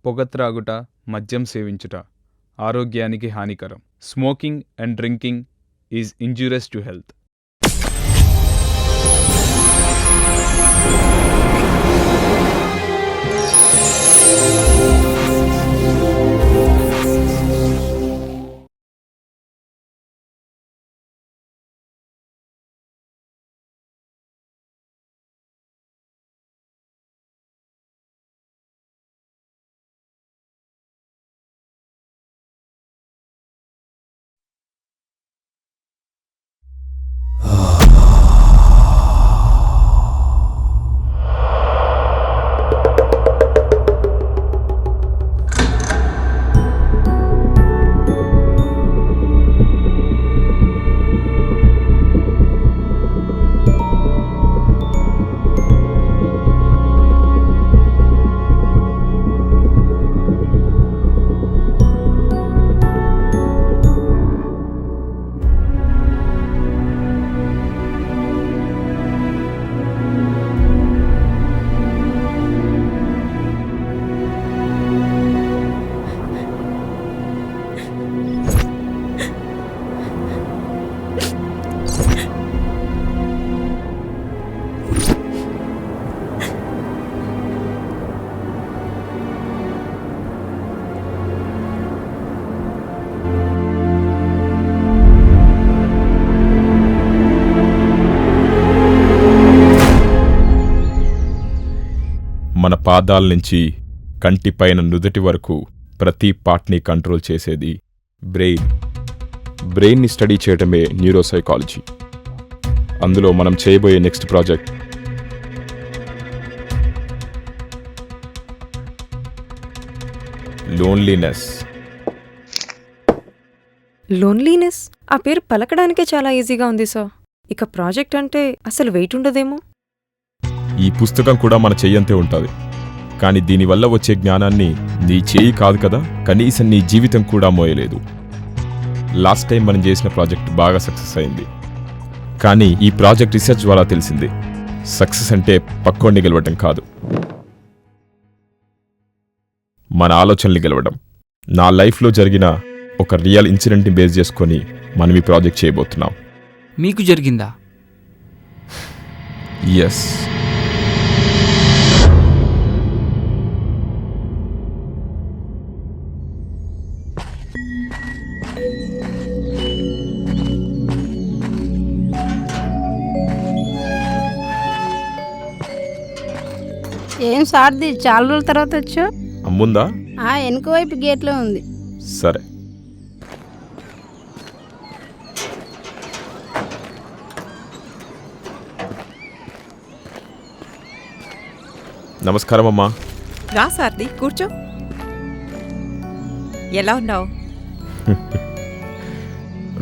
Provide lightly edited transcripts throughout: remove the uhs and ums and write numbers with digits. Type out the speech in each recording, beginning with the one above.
పొగ త్రాగుట, మద్యం సేవించుట ఆరోగ్యానికి హానికరం. Smoking and drinking is injurious to health. మన పాదాల నుంచి కంటిపైన నుదుటి వరకు ప్రతి పార్ట్ని కంట్రోల్ చేసేది బ్రెయిన్. బ్రెయిన్ని స్టడీ చేయటమే న్యూరోసైకాలజీ. అందులో మనం చేయబోయే నెక్స్ట్ ప్రాజెక్ట్ లోన్లీనెస్. లోన్లీనెస్ ఆ పేరు పలకడానికే చాలా ఈజీగా ఉంది సార్. ఇక ప్రాజెక్ట్ అంటే అసలు వెయిట్ ఉండదేమో. ఈ పుస్తకం కూడా మన చెయ్యంతే ఉంటుంది. కానీ దీనివల్ల వచ్చే జ్ఞానాన్ని నీ చేయి కాదు కదా, కనీసం నీ జీవితం కూడా మోయలేదు. లాస్ట్ టైం మనం చేసిన ప్రాజెక్ట్ బాగా సక్సెస్ అయింది. కానీ ఈ ప్రాజెక్ట్ రీసెర్చ్ ద్వారా తెలిసింది, సక్సెస్ అంటే పక్కోడిని గెలవడం కాదు, మన ఆలోచనల్ని గెలవడం. నా లైఫ్లో జరిగిన ఒక రియల్ ఇన్సిడెంట్ని బేస్ చేసుకొని మనం ఈ ప్రాజెక్ట్ చేయబోతున్నాం. మీకు జరిగిందా? ఎస్. ఏం సార్ది చాలా రోజుల తర్వాత వచ్చావు? అమ్ముందా? వెనుక వైపు గేట్లో ఉంది. సరే. నమస్కారం అమ్మా. రా సార్ది, కూర్చో. ఎలా ఉన్నావు?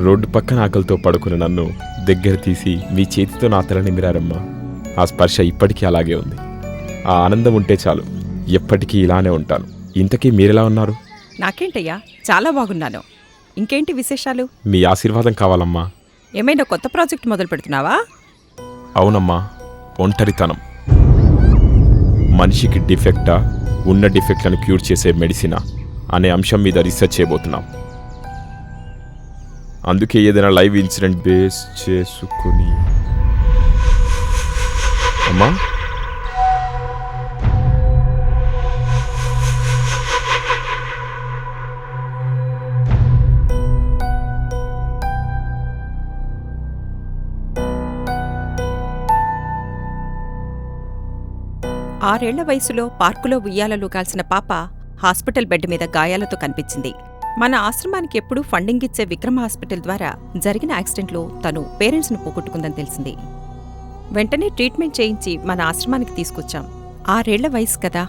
రోడ్డు పక్కన ఆకలితో పడుకున్న నన్ను దగ్గర తీసి మీ చేతితో నా తల నిమిరారమ్మా. ఆ స్పర్శ ఇప్పటికీ అలాగే ఉంది. ఆ ఆనందం ఉంటే చాలు, ఎప్పటికీ ఇలానే ఉంటాను. ఇంతకీ మీరెలా ఉన్నారు? నాకేంటయ్యా, చాలా బాగున్నాను. ఇంకేంటి విశేషాలు? మీ ఆశీర్వాదం కావాలమ్మా. ఏమైనా కొత్త ప్రాజెక్ట్ మొదలు పెడుతున్నావా? అవునమ్మా, ఒంటరితనం మనిషికి డిఫెక్టా, ఉన్న డిఫెక్ట్లను క్యూర్ చేసే మెడిసినా అనే అంశం మీద రీసెర్చ్ చేయబోతున్నాం. అందుకే ఏదైనా లైవ్ ఇన్సిడెంట్ బేస్ చేసుకుని. అమ్మా, ఆరేళ్ల వయసులో పార్కులో ఉయ్యాలలో కాల్సిన పాప హాస్పిటల్ బెడ్ మీద గాయాలతో కనిపించింది. మన ఆశ్రమానికి ఎప్పుడూ ఫండింగ్ ఇచ్చే విక్రమ్ హాస్పిటల్ ద్వారా జరిగిన యాక్సిడెంట్లో తను పేరెంట్స్ను పోగొట్టుకుందని తెలిసింది. వెంటనే ట్రీట్మెంట్ చేయించి మన ఆశ్రమానికి తీసుకొచ్చాం. 6 ఏళ్ల వయసు కదా.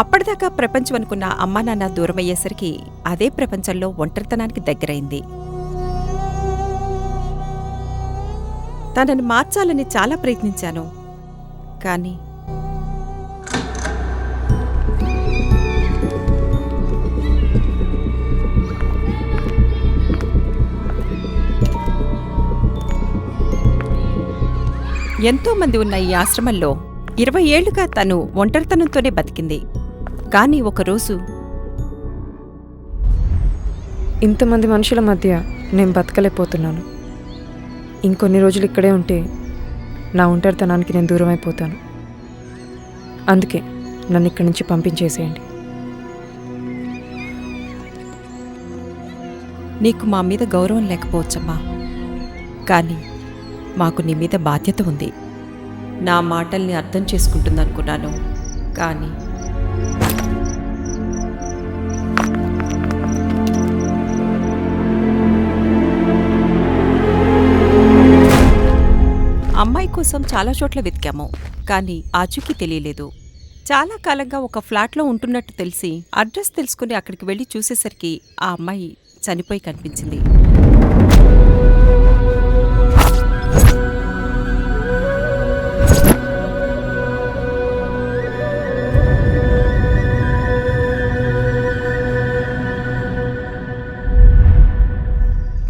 అప్పటిదాకా ప్రపంచం అనుకున్న అమ్మా నాన్న దూరమయ్యేసరికి అదే ప్రపంచంలో ఒంటరితనానికి దగ్గరైంది. తనని మార్చాలని చాలా ప్రయత్నించాను, కానీ ఎంతోమంది ఉన్న ఈ ఆశ్రమంలో 20 ఏళ్లుగా తను ఒంటరితనంతోనే బతికింది. కాని ఒకరోజు ఇంతమంది మనుషుల మధ్య నేను బతకలేకపోతున్నాను. ఇంకొన్ని రోజులు ఇక్కడే ఉంటే నా ఒంటరితనానికి నేను దూరం అయిపోతాను. అందుకే నన్ను ఇక్కడి నుంచి పంపించేసేయండి. నీకు మా మీద గౌరవం లేకపోవచ్చమ్మా, కానీ మాకు నీ మీద బాధ్యత ఉంది. నా మాటల్ని అర్థం చేసుకుంటుందనుకున్నాను, కానీ అమ్మాయి కోసం చాలా చోట్ల వెతికాము, కానీ ఆచూకీ తెలియలేదు. చాలా కాలంగా ఒక ఫ్లాట్లో ఉంటున్నట్టు తెలిసి అడ్రస్ తెలుసుకుని అక్కడికి వెళ్ళి చూసేసరికి ఆ అమ్మాయి చనిపోయి కనిపించింది.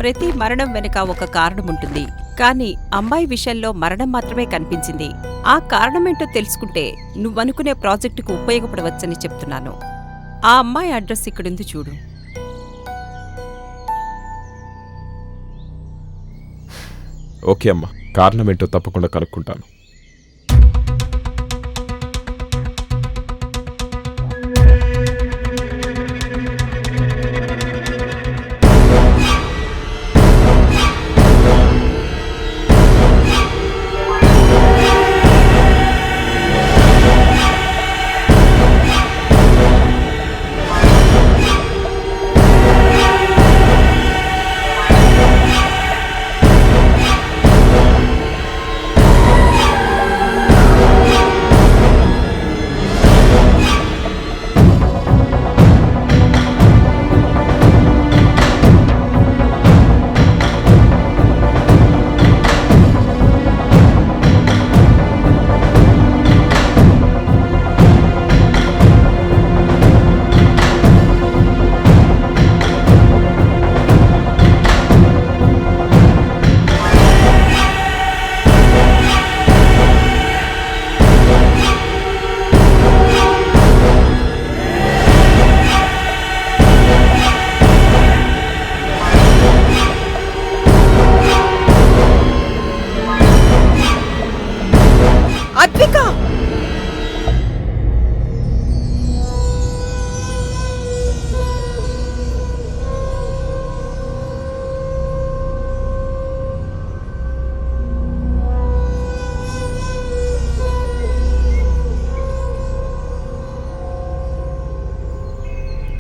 ప్రతి మరణం వెనుక ఒక కారణం ఉంటుంది, కానీ అమ్మాయి విషయంలో మరణం మాత్రమే కనిపించింది. ఆ కారణమేంటో తెలుసుకుంటే నువ్వనుకునే ప్రాజెక్టుకు ఉపయోగపడవచ్చని చెప్తున్నాను. ఆ అమ్మాయి అడ్రస్ ఇక్కడుంది చూడు. ఓకే అమ్మా, కారణం ఏంటో తప్పకుండా కనుక్కుంటాను. అద్విక!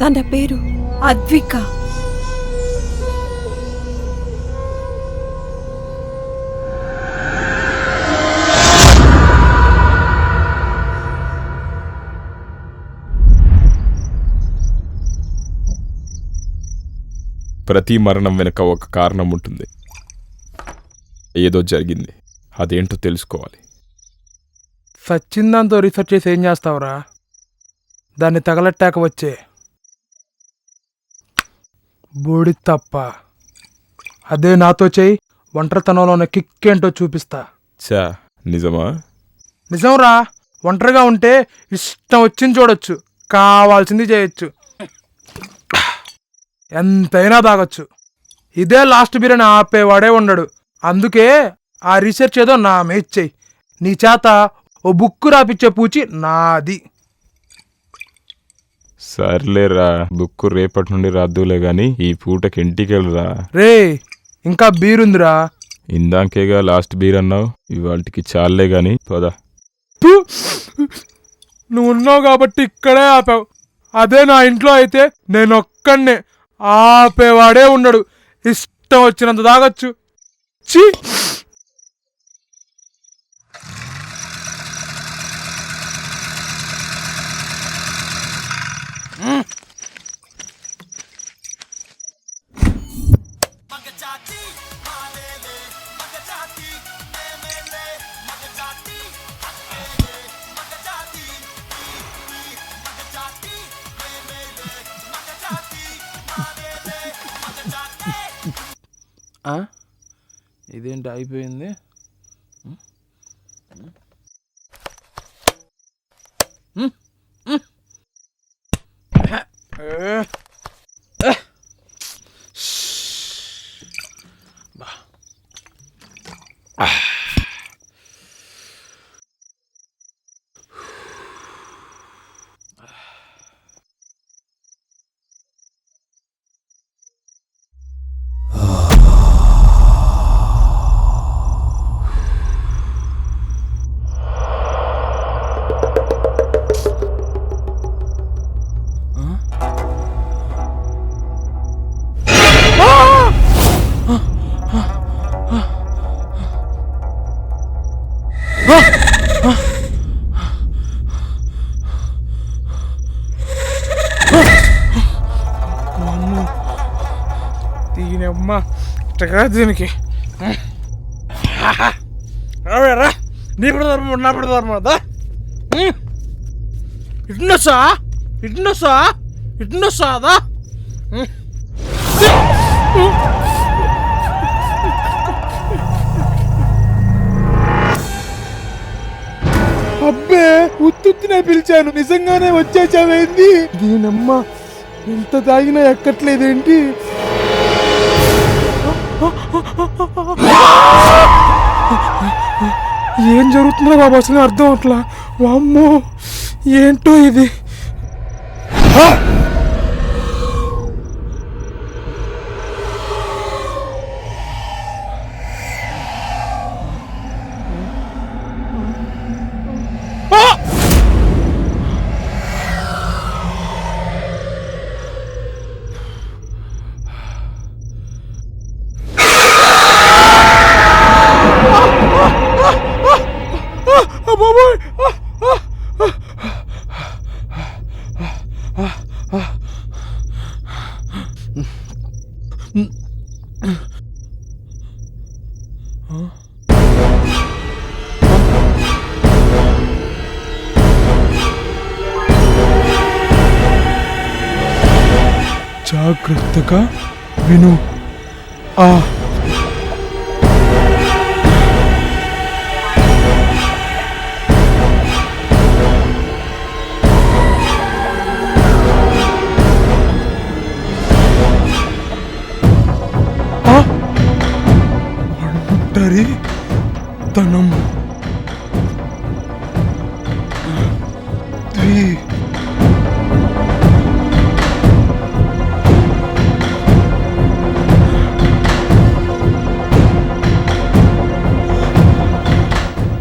తన పేరు అద్విక. ప్రతి మరణం వెనుక ఒక కారణం ఉంటుంది. ఏదో జరిగింది, అదేంటో తెలుసుకోవాలి. సచ్చిందాంతో రీసెర్చ్ చేసి ఏం చేస్తావురా? దాన్ని తగలట్టాక వచ్చే బూడి తప్ప. అదే నాతో చేయి, ఒంటరితనంలో ఉన్న కిక్కేంటో చూపిస్తా. చా, నిజమా? నిజంరా, ఒంటరిగా ఉంటే ఇష్టం వచ్చింది చూడొచ్చు, కావాల్సింది చేయొచ్చు, ఎంతైనా తాగొచ్చు. ఇదే లాస్ట్ బిర్యానీ ఆపేవాడే ఉండడు. అందుకే ఆ రీసెర్చ్ ఏదో నా మీద చెయ్యి. నీ చేత ఓ బుక్ రాపిచ్చే పూచి నాది. సర్లేరా, బుక్కు రేపటి నుండి రాద్దులే గాని ఈ పూటకి ఇంటికి వెళ్ళరా. రే, ఇంకా బీరుందిరా. ఇందాకేగా లాస్ట్ బీర్ అన్నావు, ఇవాళకి చాలే గాని పద. థు, నువ్వు ఉన్నావు కాబట్టి ఇక్కడే ఆపావు. అదే నా ఇంట్లో అయితే నేనొక్కనే, ఆపేవాడే ఉండడు, ఇష్టం వచ్చినంత తాగొచ్చు. ఛీ! ఇదేంటి అయిపోయింది? దీనమ్మ ఇట్టగా దీనికి రా నీ కూడా ధర్మం నా కూడా ధర్మం అదా ఇట్నొస్తా అదా అబ్బే ఉత్తునే పిలిచాను, నిజంగానే వచ్చేసావేంది? దీనమ్మ ఎంత తాగినా ఎక్కట్లేదేంటి? ఏం జరుగుతుందో బాబు అసలు అర్థం అవట్లా. వామ్మో ఏంటో ఇది. జాగ్రత్తగా విను. ఒంటరితనం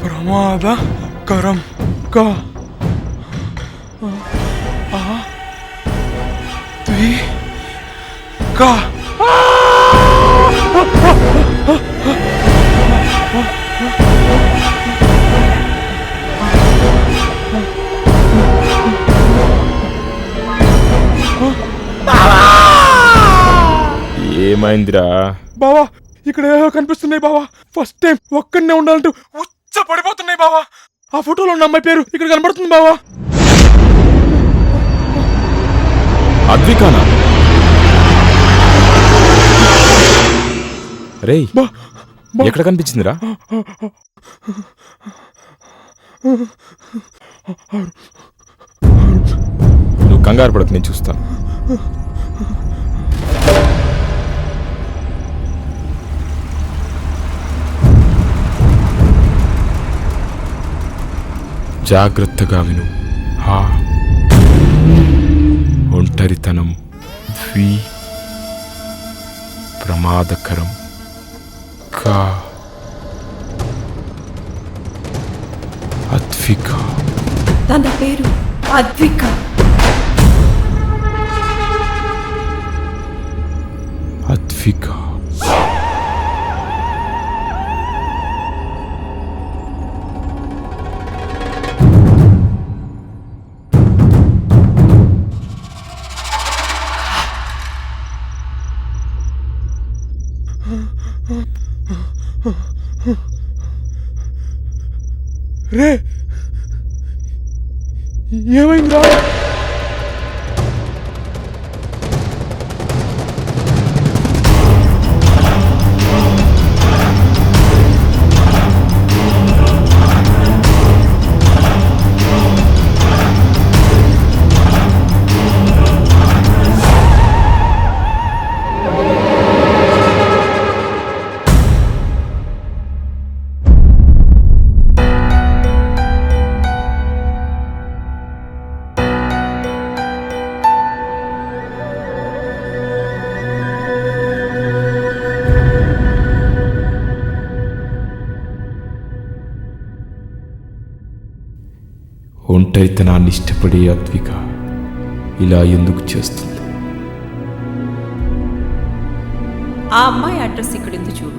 ప్రమాదకరం గా గా ఏమైందిరా? బావా ఇక్కడ ఏవో కనిపిస్తున్నాయి బావా. ఫస్ట్ టైం ఒక్కడనే ఉండాలంటూ ఉచ్చ పడిపోతున్నాయి బావా. ఆ ఫోటోలో ఉన్న అమ్మాయి పేరు ఇక్కడ కనబడుతుంది బావా. అద్వికానా? రేయ్ ఎక్కడ కనిపించిందిరా? నువ్వు కంగారు పడకు, నేను చూస్తాను. జాగ్రత్తగా విను. ఒంటరితనం ప్రమాదకరం కా అద్విక. తన పేరు అద్విక. అద్విక రే ఏమైందిరా? ఒంటరితనాన్ని ఇష్టపడే అద్విక ఇలా ఎందుకు చేస్తుంది? ఆ అమ్మాయి అడ్రస్ ఇక్కడుంది చూడు.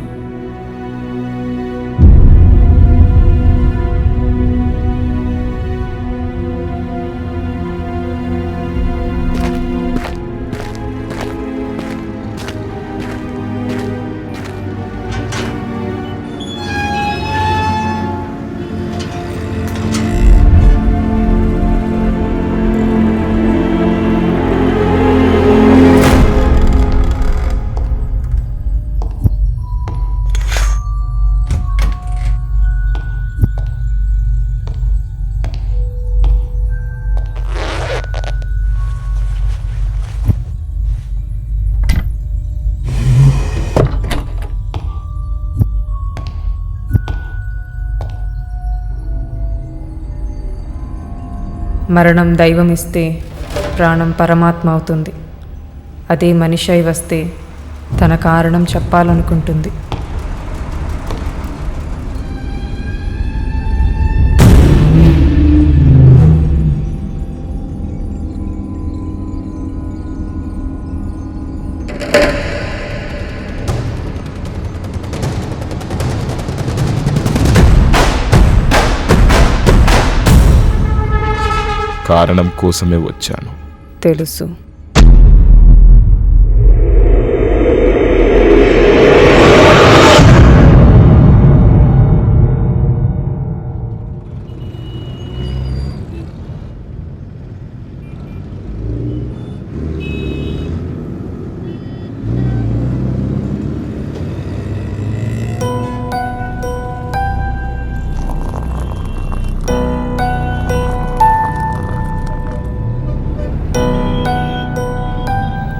మరణం దైవం ఇస్తే ప్రాణం పరమాత్మ అవుతుంది. అదే మనిషి అయి వస్తే తన కారణం చెప్పాలనుకుంటుంది. కారణం కోసమే వచ్చాను. తెలుసు.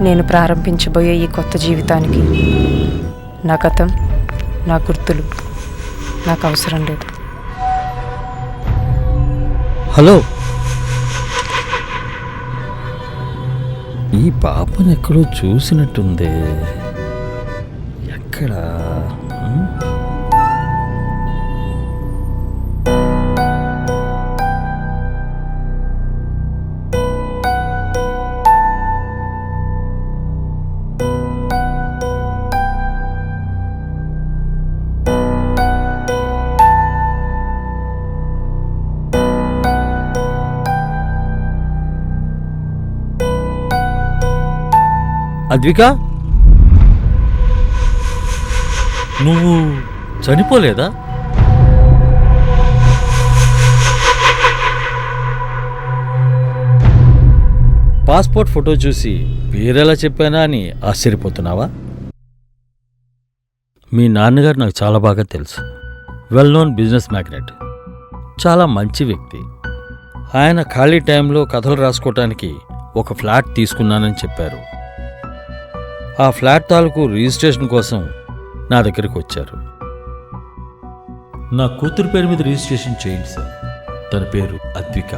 నేను ప్రారంభించబోయే ఈ కొత్త జీవితానికి నా గతం, నా గుర్తులు నాకు అవసరం లేదు. హలో, ఈ పాపను ఎక్కడో చూసినట్టుందే. ఎక్కడా? అద్విక, నువ్వు చనిపోలేదా? పాస్పోర్ట్ ఫోటో చూసి పేరెలా చెప్పానా అని ఆశ్చర్యపోతున్నావా? మీ నాన్నగారు నాకు చాలా బాగా తెలుసు. వెల్ నోన్ బిజినెస్ మ్యాగ్నెట్, చాలా మంచి వ్యక్తి. ఆయన ఖాళీ టైంలో కథలు రాసుకోవటానికి ఒక ఫ్లాట్ తీసుకున్నానని చెప్పారు. ఆ ఫ్లాట్ తాలూకు రిజిస్ట్రేషన్ కోసం నా దగ్గరికి వచ్చారు. నా కూతురు పేరు మీద రిజిస్ట్రేషన్ చేయండి సార్. తన పేరు అద్విక.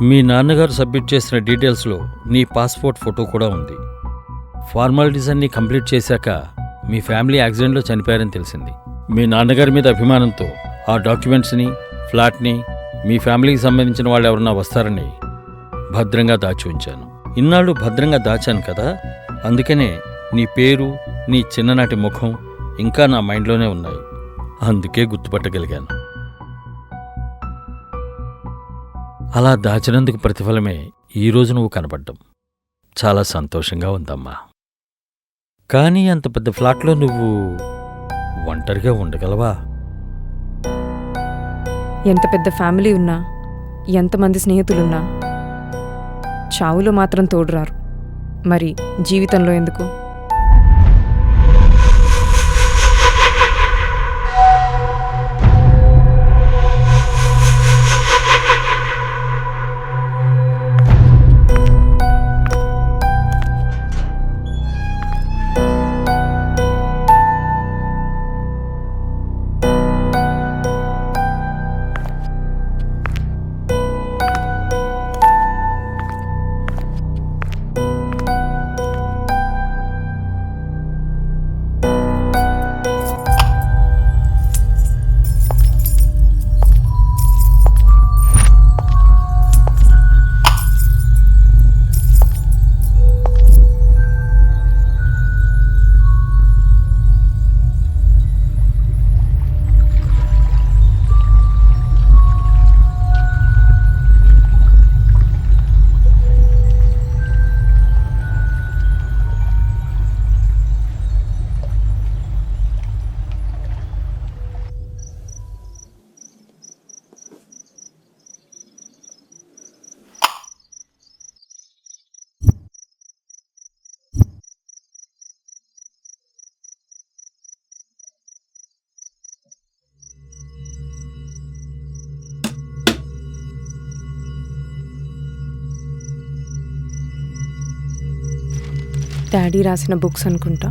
మీ నాన్నగారు సబ్మిట్ చేసిన డీటెయిల్స్లో నీ పాస్పోర్ట్ ఫోటో కూడా ఉంది. ఫార్మాలిటీస్ అన్నీ కంప్లీట్ చేశాక మీ ఫ్యామిలీ యాక్సిడెంట్లో చనిపోయారని తెలిసింది. మీ నాన్నగారి మీద అభిమానంతో ఆ డాక్యుమెంట్స్ని, ఫ్లాట్ని మీ ఫ్యామిలీకి సంబంధించిన వాళ్ళు ఎవరన్నా వస్తారని భద్రంగా దాచి ఉంచాను. ఇన్నాళ్ళు భద్రంగా దాచాను కదా, అందుకనే నీ పేరు, నీ చిన్ననాటి ముఖం ఇంకా నా మైండ్లోనే ఉన్నాయి. అందుకే గుర్తుపట్టగలిగాను. అలా దాచినందుకు ప్రతిఫలమే ఈరోజు నువ్వు కనపడ్డం. చాలా సంతోషంగా ఉందమ్మా. కానీ అంత పెద్ద ఫ్లాట్లో నువ్వు ఒంటరిగా ఉండగలవా? ఎంత పెద్ద ఫ్యామిలీ ఉన్నా, ఎంతమంది స్నేహితులున్నా చావులో మాత్రం తోడురారు. మరి జీవితంలో ఎందుకు? డాడీ రాసిన బుక్స్ అనుకుంటా.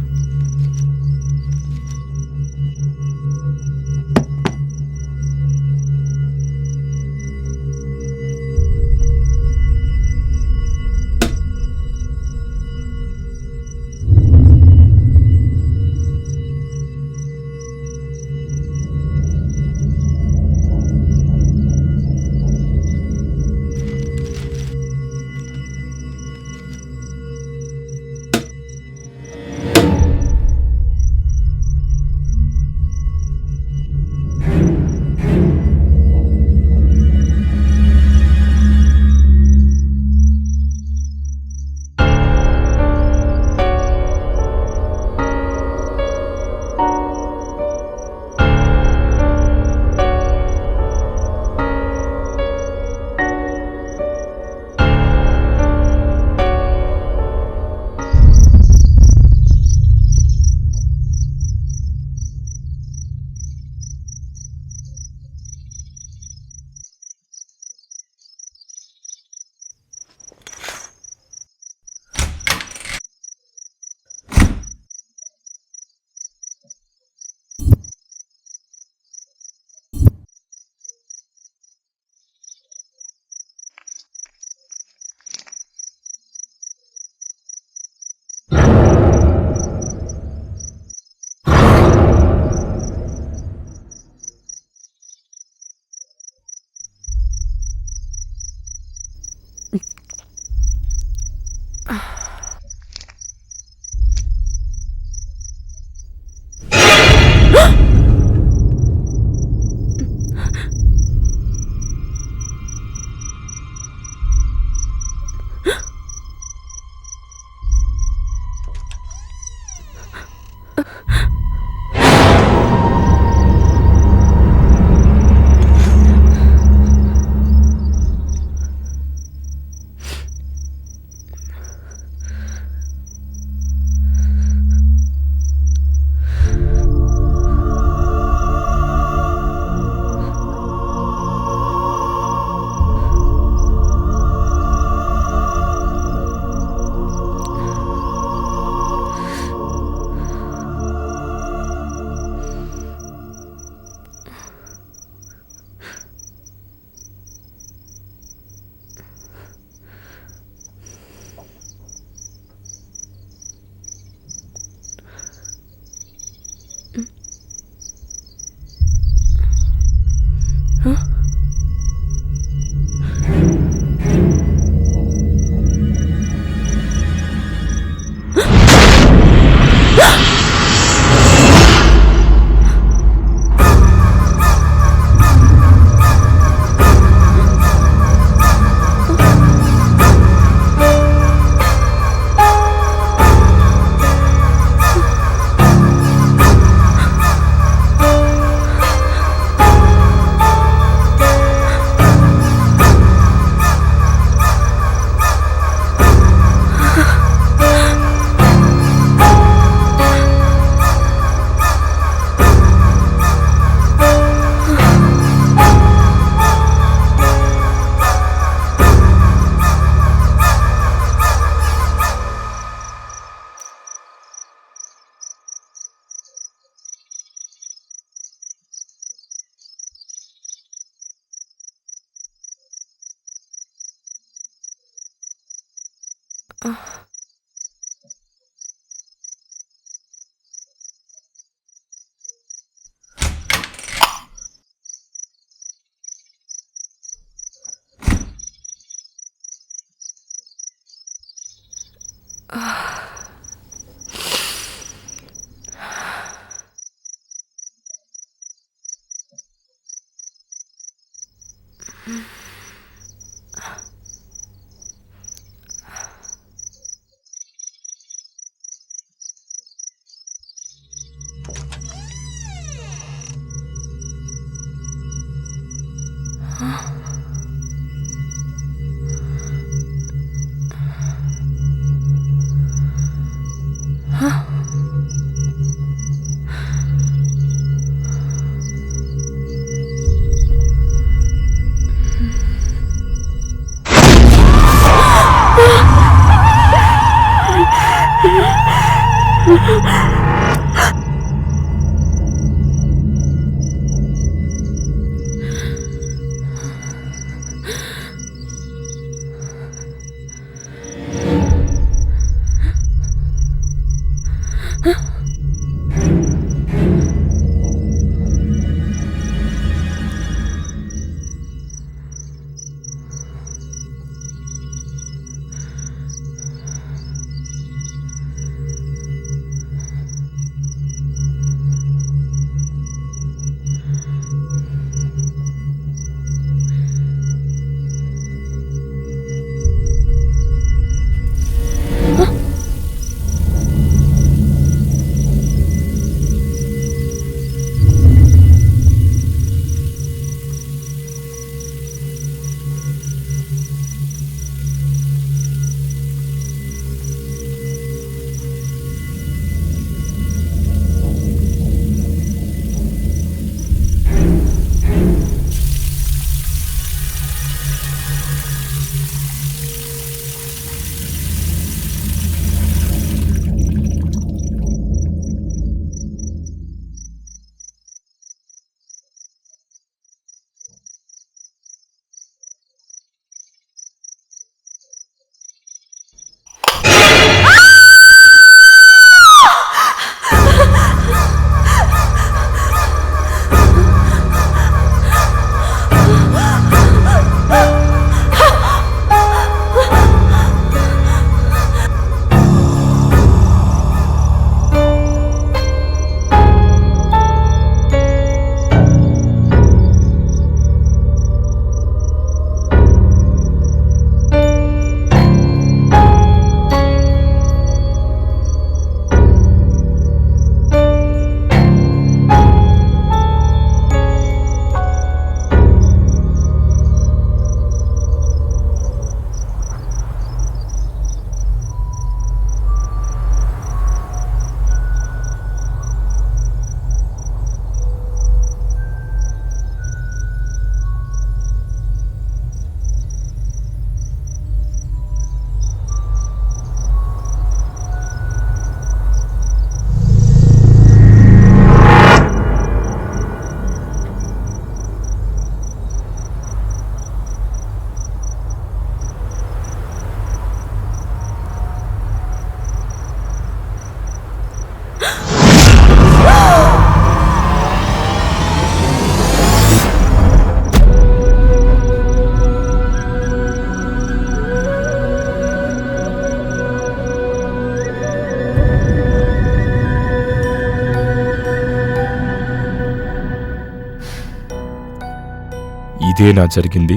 ఇదేనా జరిగింది?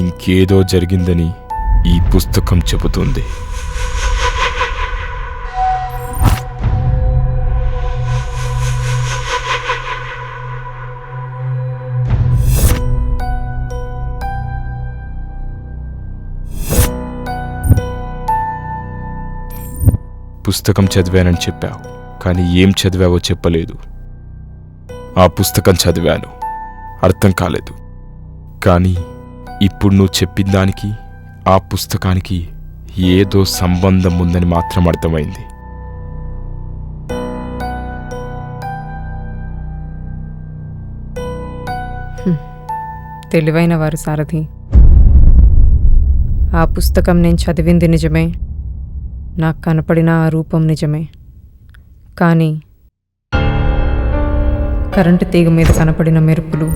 ఇంకేదో జరిగిందని ఈ పుస్తకం చెబుతుంది. పుస్తకం చదివానని చెప్పావు, కానీ ఏం చదివావో చెప్పలేదు. ఆ పుస్తకం చదివాను, అర్థం కాలేదు. కానీ ఇప్పుడు నువ్వు చెప్పిన దానికి ఆ పుస్తకానికి ఏదో సంబంధం ఉందని మాత్రం అర్థమైంది. తెలివైన వారు సారథి. ఆ పుస్తకం నేను చదివింది నిజమే, నాకు కనపడిన ఆ రూపం నిజమే. కానీ కరెంటు తీగ మీద కనపడిన మెరుపులు,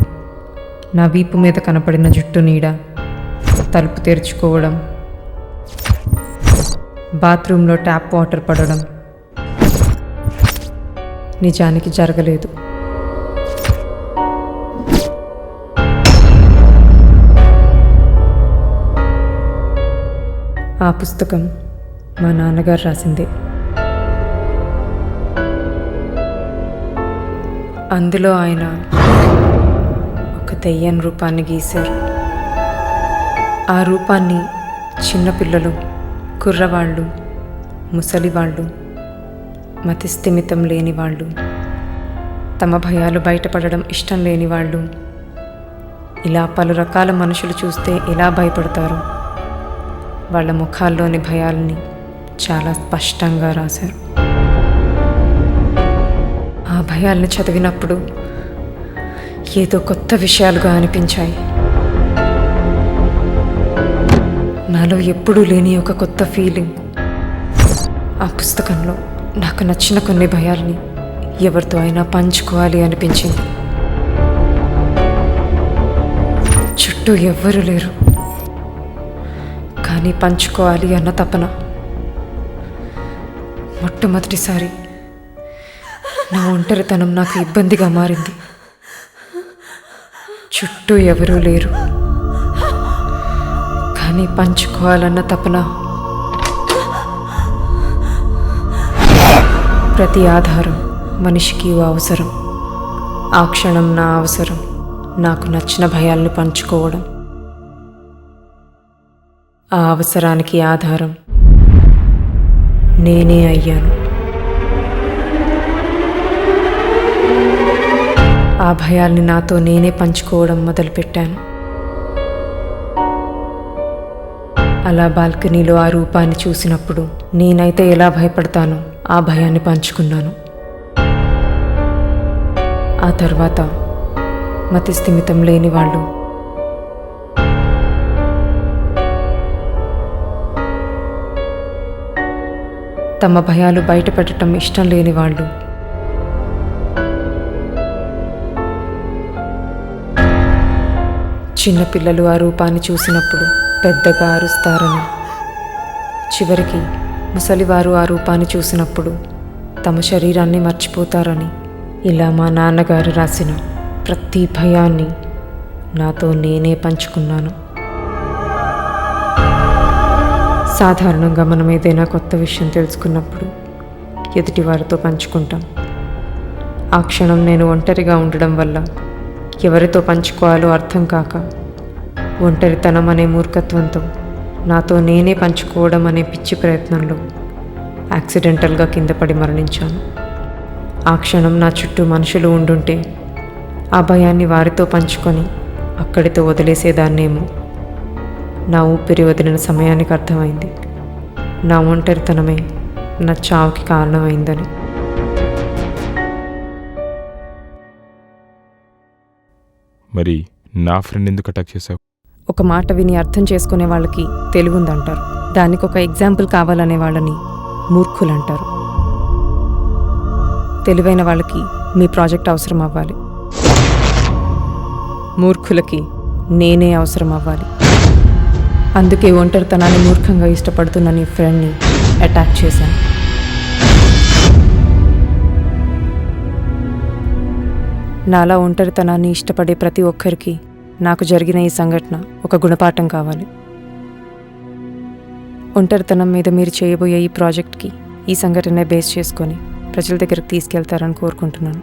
నా వీపు మీద కనపడిన జుట్టు నీడ, తలుపు తెరుచుకోవడం, బాత్రూంలో ట్యాప్ వాటర్ పడడం నిజానికి జరగలేదు. ఆ పుస్తకం మా నాన్నగారు రాసిందే. అందులో ఆయన ఒక దెయ్యం రూపాన్ని గీశారు. ఆ రూపాన్ని చిన్నపిల్లలు, కుర్రవాళ్ళు, ముసలివాళ్ళు, మతిస్థిమితం లేని వాళ్ళు, తమ భయాలు బయటపడడం ఇష్టం లేని వాళ్ళు, ఇలా పలు రకాల మనుషులు చూస్తే ఎలా భయపడతారో వాళ్ళ ముఖాల్లోని భయాల్ని చాలా స్పష్టంగా రాశారు. ఆ భయాల్ని చదివినప్పుడు ఏదో కొత్త విషయాలుగా అనిపించాయి. నాలో ఎప్పుడూ లేని ఒక కొత్త ఫీలింగ్. ఆ పుస్తకంలో నాకు నచ్చిన కొన్ని భయాల్ని ఎవరితో అయినా పంచుకోవాలి అనిపించింది. చుట్టూ ఎవ్వరూ లేరు, కానీ పంచుకోవాలి అన్న తపన. మొట్టమొదటిసారి నా ఒంటరితనం నాకు ఇబ్బందిగా మారింది. చుట్టూ ఎవరూ లేరు, కానీ పంచుకోవాలన్న తపన. ప్రతి ఆధారం మనిషికి అవసరం. ఆ క్షణం నా అవసరం నాకు నచ్చిన భయాల్ని పంచుకోవడం. ఆ అవసరానికి ఆధారం నేనే అయ్యాను. ఆ భయాల్ని నాతో నేనే పంచుకోవడం మొదలుపెట్టాను. అలా బాల్కనీలో ఆ రూపాన్ని చూసినప్పుడు నేనైతే ఎలా భయపడతానో ఆ భయాన్ని పంచుకున్నాను. ఆ తర్వాత మతిస్థిమితం లేని వాళ్ళు, తమ భయాలు బయటపెట్టడం ఇష్టం లేని వాళ్ళు, చిన్నపిల్లలు ఆ రూపాన్ని చూసినప్పుడు పెద్దగా అరుస్తారని, చివరికి ముసలివారు ఆ రూపాన్ని చూసినప్పుడు తమ శరీరాన్ని మర్చిపోతారని, ఇలా మా నాన్నగారు రాసిన ప్రతి భయాన్ని నాతో నేనే పంచుకున్నాను. సాధారణంగా మనం ఏదైనా కొత్త విషయం తెలుసుకున్నప్పుడు ఎదుటి వారితో పంచుకుంటాం. ఆ క్షణం నేను ఒంటరిగా ఉండడం వల్ల ఎవరితో పంచుకోవాలో అర్థం కాక, ఒంటరితనం అనే మూర్ఖత్వంతో నాతో నేనే పంచుకోవడం అనే పిచ్చి ప్రయత్నంలో యాక్సిడెంటల్గా కింద పడి మరణించాను. ఆ క్షణం నా చుట్టూ మనుషులు ఉండుంటే ఆ భయాన్ని వారితో పంచుకొని అక్కడితో వదిలేసేదాన్నేమో. నా ఊపిరి వదిలిన సమయానికి అర్థమైంది నా ఒంటరితనమే నా చావుకి కారణమైందని. మరి నా ఫ్రెండ్ ఎందుకు అటాక్ చేశావు? ఒక మాట విని అర్థం చేసుకునే వాళ్ళకి తెలివుందంటారు. దానికి ఒక ఎగ్జాంపుల్ కావాలనే వాళ్ళని మూర్ఖులంటారు. తెలివైన వాళ్ళకి మీ ప్రాజెక్ట్ అవసరం అవ్వాలి, మూర్ఖులకి నేనే అవసరం అవ్వాలి. అందుకే ఒంటరితనాన్ని మూర్ఖంగా ఇష్టపడుతున్న నీ ఫ్రెండ్ని అటాక్ చేశాను. నాలా ఒంటరితనాన్ని ఇష్టపడే ప్రతి ఒక్కరికి నాకు జరిగిన ఈ సంఘటన ఒక గుణపాఠం కావాలి. ఒంటరితనం మీద మీరు చేయబోయే ఈ ప్రాజెక్ట్కి ఈ సంఘటనే బేస్ చేసుకొని ప్రజల దగ్గరకు తీసుకెళ్తారని కోరుకుంటున్నాను.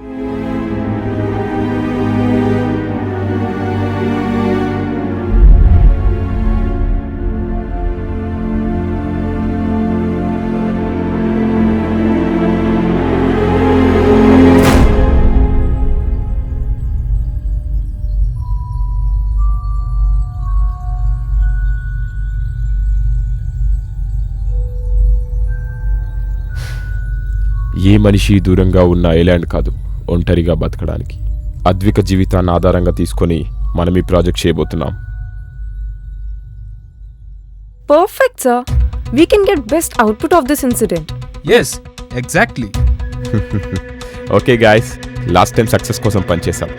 ఏ మనిషి దూరంగా ఉన్న ఐలాండ్ కాదు ఒంటరిగా బతకడానికి. అద్విక జీవితాన్ని ఆధారంగా తీసుకొని మనం ఈ ప్రాజెక్ట్ చేయబోతున్నాం. Perfect, sir. We can get best output of this incident. Yes, exactly. Okay guys, last time success కోసం పనిచేసాం.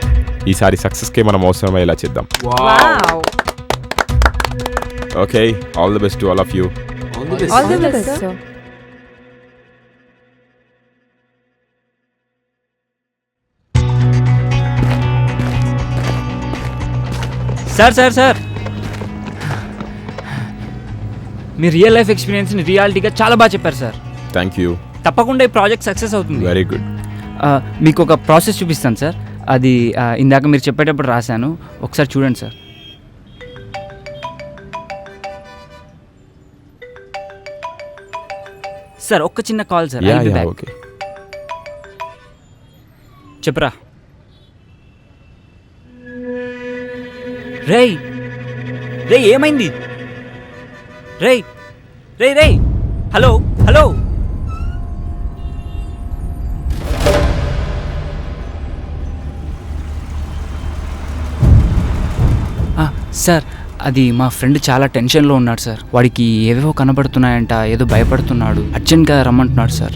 ఈసారి సక్సెస్కే మనం అవసరమయ్యేలా చేద్దాం. Wow. Okay, all the best to all of you. All the best, sir. Sir మీ real life ఎక్స్పీరియన్స్ని రియాలిటీగా చాలా బాగా చెప్పారు సార్. Thank you. తప్పకుండా ఈ ప్రాజెక్ట్ సక్సెస్ అవుతుంది. Very good. మీకు ఒక ప్రాసెస్ చూపిస్తాను సార్. అది ఇందాక మీరు చెప్పేటప్పుడు రాశాను, ఒకసారి చూడండి సార్. సార్ ఒక్క చిన్న call sir. Yeah I'll be yeah back. Okay. చెప్పరా. రేయ్ రేయ్ ఏమైంది? రేయ్ రేయ్ రేయ్ హలో హలో. సార్ అది మా ఫ్రెండ్ చాలా టెన్షన్లో ఉన్నాడు సార్. వాడికి ఏవేవో కనబడుతున్నాయంట, ఏదో భయపడుతున్నాడు, అర్జెంట్గా రమ్మంటున్నాడు సార్.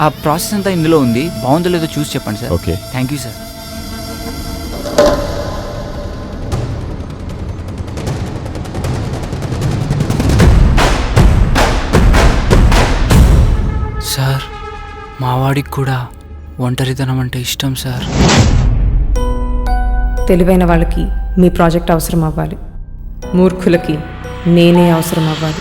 ఆ ప్రాసెస్ అంతా ఇందులో ఉంది, బాగుందో లేదో చూసి చెప్పండి sir. Okay. Thank you sir. Sir మావాడికి కూడా ఒంటరితనం అంటే ఇష్టం సార్. తెలివైన వాళ్ళకి మీ ప్రాజెక్ట్ అవసరం అవ్వాలి, మూర్ఖులకి నేనే అవసరం అవ్వాలి.